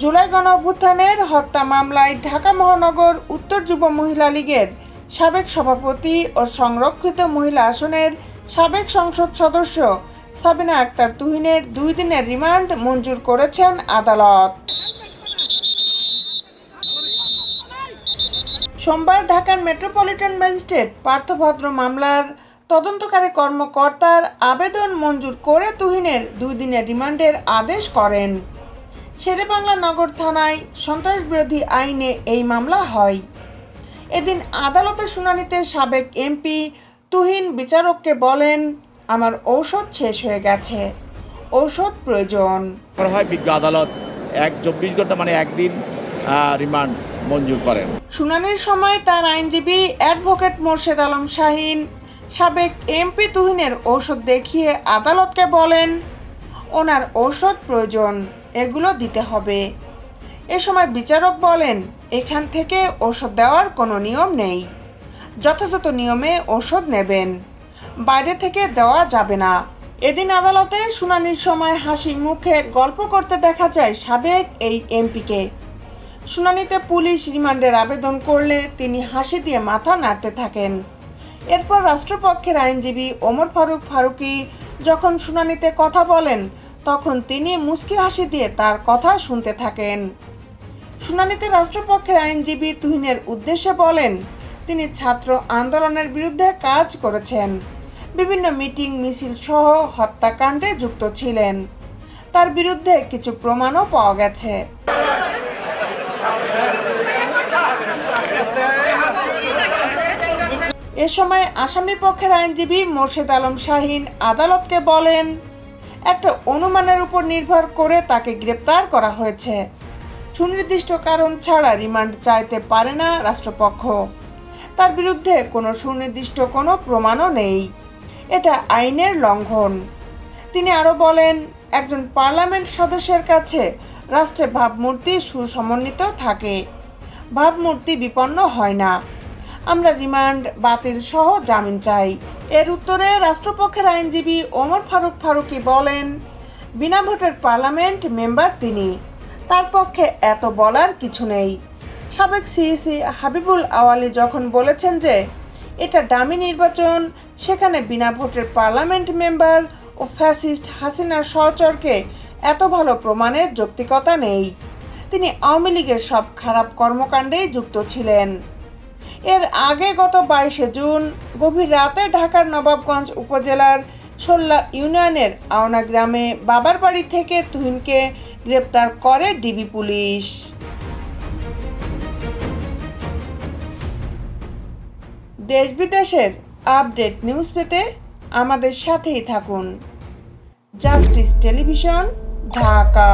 জুলাই গণঅভ্যুত্থানের হত্যা মামলায় ঢাকা মহানগর উত্তর যুব মহিলা লীগের সাবেক সভাপতি ও সংরক্ষিত মহিলা আসনের সাবেক সংসদ সদস্য সাবিনা আক্তার তুহিনের 2 দিনের রিমান্ড মঞ্জুর করেছেন আদালত। সোমবার ঢাকার মেট্রোপলিটন ম্যাজিস্ট্রেট পার্থভদ্র মামলার তদন্তকারী কর্মকর্তার আবেদন মঞ্জুর করে তুহিনের 2 দিনের রিমান্ডের আদেশ করেন। শেরেবাংলা নগর থানায় সন্ত্রাসবিরোধী আইনে এই মামলা হয়। এদিন আদালতের শুনানিতে সাবেক এমপি তুহিন বিচারককে বলেন, আমার ঔষধ শেষ হয়ে গেছে, ঔষধ প্রয়োজন। বিজ্ঞ আদালত 24 ঘন্টা মানে একদিন রিমান্ড মঞ্জুর করেন। শুনানির সময় তার আইনজীবী অ্যাডভোকেট মোর্শেদ আলম শাহিন সাবেক এমপি তুহিনের ঔষধ দেখিয়ে আদালতকে বলেন, ওনার ঔষধ প্রয়োজন, এগুলো দিতে হবে। এ সময় বিচারক বলেন, এখান থেকে ওষুধ দেওয়ার কোনো নিয়ম নেই, যথাযথ নিয়মে ওষুধ নেবেন, বাইরে থেকে দেওয়া যাবে না। এদিন আদালতে শুনানির সময় হাসি মুখে গল্প করতে দেখা যায় সাবেক এই এমপিকে। শুনানিতে পুলিশ রিমান্ডের আবেদন করলে তিনি হাসি দিয়ে মাথা নাড়তে থাকেন। এরপর রাষ্ট্রপক্ষের আইনজীবী ওমর ফারুক ফারুকী যখন শুনানিতে কথা বলেন, তখন তিনি মুচকি হাসি দিয়ে তার কথা শুনতে থাকেন। শুনানিতে রাষ্ট্রপক্ষের আইনজীবী তুহিনের উদ্দেশ্যে বলেন, তিনি ছাত্র আন্দোলনের বিরুদ্ধে কাজ করেছেন, বিভিন্ন মিটিং মিছিল সহ হত্যাকাণ্ডে যুক্ত ছিলেন, তার বিরুদ্ধে কিছু প্রমাণও পাওয়া গেছে। এ সময় আসামি পক্ষের আইনজীবী মোর্শেদ আলম শাহিন আদালতকে বলেন, একটা অনুমানের উপর নির্ভর করে তাকে গ্রেপ্তার করা হয়েছে, সুনির্দিষ্ট কারণ ছাড়া রিমান্ড চাইতে পারে না রাষ্ট্রপক্ষ, তার বিরুদ্ধে কোনো সুনির্দিষ্ট কোনো প্রমাণও নেই, এটা আইনের লঙ্ঘন। তিনি আরও বলেন, একজন পার্লামেন্ট সদস্যের কাছে রাষ্ট্রের ভাবমূর্তি সুসমন্বিত থাকে, ভাবমূর্তি বিপন্ন হয় না, আমরা রিমান্ড বাতিল সহ জামিন চাই। এর উত্তরে রাষ্ট্রপক্ষের আইনজীবী ওমর ফারুক ফারুকী বলেন, বিনা ভোটের পার্লামেন্ট মেম্বার তিনি, তার পক্ষে এত বলার কিছু নেই। সাবেক সিইসি হাবিবুল আওয়ালী যখন বলেছেন যে এটা ডামি নির্বাচন, সেখানে বিনা ভোটের পার্লামেন্ট মেম্বার ও ফ্যাসিস্ট হাসিনার সহচরকে এত ভালো প্রমাণের যৌক্তিকতা নেই, তিনি আওয়ামী লীগের সব খারাপ কর্মকাণ্ডেই যুক্ত ছিলেন। এর আগে গত 22 জুন গভীর রাতে ঢাকার নবাবগঞ্জ উপজেলার সোল্লা ইউনিয়নের আওনা গ্রামে বাবার বাড়ি থেকে তুহিনকে গ্রেপ্তার করে ডিবি পুলিশ। দেশ বিদেশের আপডেট নিউজ পেতে আমাদের সাথেই থাকুন। Justice television, Dhaka.